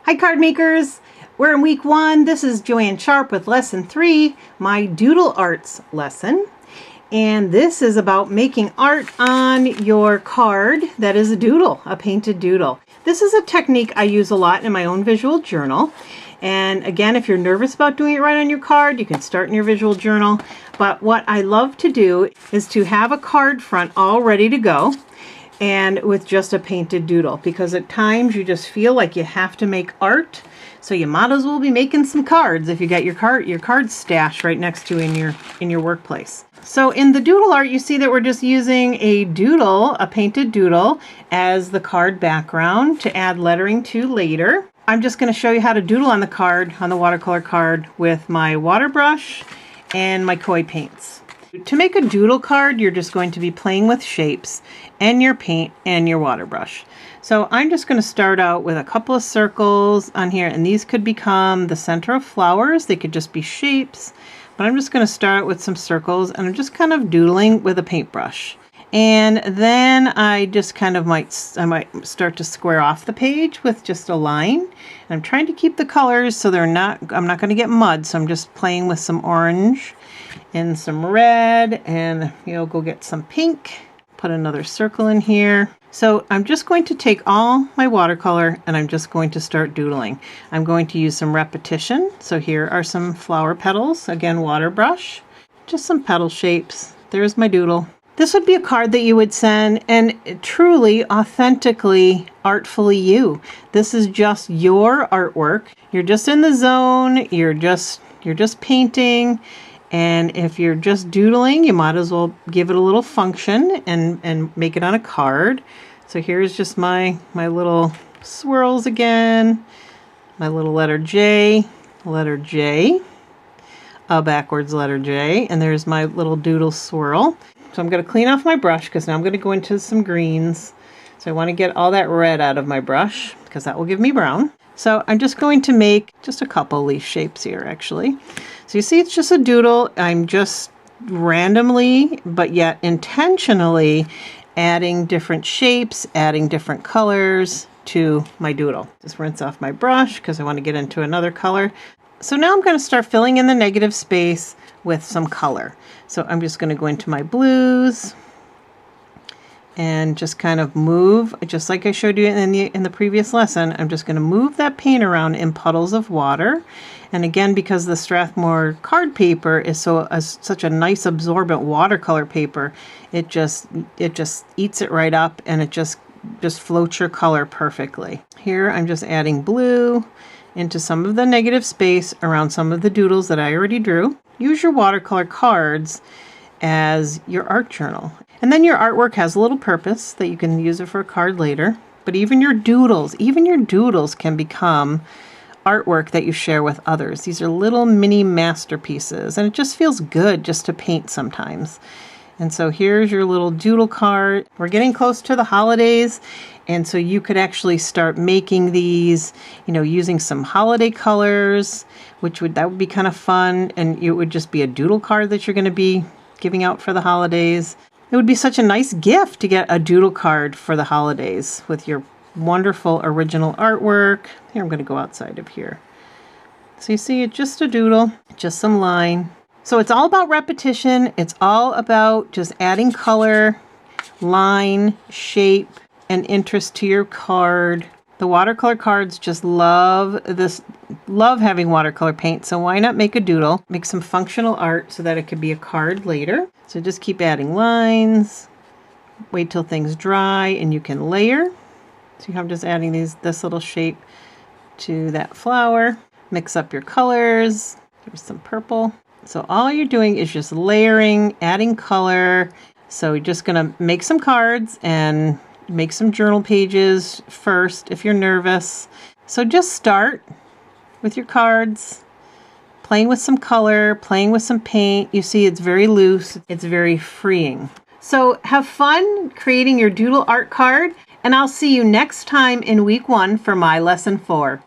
Hi card makers! We're in week 1. This is Joanne Sharpe with lesson 3, my Doodle Arts lesson. And this is about making art on your card that is a doodle, a painted doodle. This is a technique I use a lot in my own visual journal. And again, if you're nervous about doing it right on your card, you can start in your visual journal. But what I love to do is to have a card front all ready to go, and with just a painted doodle, because at times you just feel like you have to make art, so you might as well be making some cards if you got your card stash right next to you in your workplace. So in the doodle art, you see that we're just using a doodle, a painted doodle, as the card background to add lettering to later. I'm just going to show you how to doodle on the card, on the watercolor card, with my water brush and my koi paints. To make a doodle card, you're just going to be playing with shapes and your paint and your water brush. So I'm just going to start out with a couple of circles on here, and these could become the center of flowers. They could just be shapes, but I'm just going to start with some circles, and I'm just kind of doodling with a paintbrush. And then I just kind of might start to square off the page with just a line. And I'm trying to keep the colors so I'm not going to get mud, so I'm just playing with some orange and some red, and go get some pink, put another circle in here. So I'm just going to take all my watercolor and I'm just going to start doodling. I'm going to use some repetition. So here are some flower petals, again water brush, just some petal shapes. There's my doodle. This would be a card that you would send, and truly, authentically, artfully you. This is just your artwork. You're just in the zone. You're just painting. And if you're just doodling, you might as well give it a little function and make it on a card. So here's just my little swirls again, my little letter J, a backwards letter J, and there's my little doodle swirl. So I'm going to clean off my brush because now I'm going to go into some greens. So I want to get all that red out of my brush because that will give me brown. So I'm just going to make just a couple leaf shapes here actually. So you see it's just a doodle. I'm just randomly, but yet intentionally adding different shapes, adding different colors to my doodle. Just rinse off my brush because I want to get into another color. So now I'm going to start filling in the negative space with some color. So I'm just going to go into my blues and just kind of move, just like I showed you in the previous lesson. I'm just going to move that paint around in puddles of water. And again, because the Strathmore card paper is such a nice absorbent watercolor paper, it just eats it right up, and it just floats your color perfectly. Here I'm just adding blue into some of the negative space around some of the doodles that I already drew. Use your watercolor cards as your art journal. And then your artwork has a little purpose that you can use it for a card later. But even your doodles can become artwork that you share with others. These are little mini masterpieces, and it just feels good just to paint sometimes. And so here's your little doodle card. We're getting close to the holidays, and so you could actually start making these, using some holiday colors, that would be kind of fun, and it would just be a doodle card that you're going to be giving out for the holidays. It would be such a nice gift to get a doodle card for the holidays with your wonderful original artwork. Here, I'm going to go outside of here. So you see, it's just a doodle, just some line. So it's all about repetition. It's all about just adding color, line, shape, and interest to your card. The watercolor cards just love having watercolor paint, so why not make a doodle? Make some functional art so that it could be a card later. So just keep adding lines, wait till things dry, and you can layer. So I'm just adding this little shape to that flower. Mix up your colors. There's some purple. So all you're doing is just layering, adding color. So you're just gonna make some cards and make some journal pages first if you're nervous. So just start with your cards, playing with some color, playing with some paint. You see it's very loose, it's very freeing. So have fun creating your doodle art card, and I'll see you next time in week 1 for my lesson 4.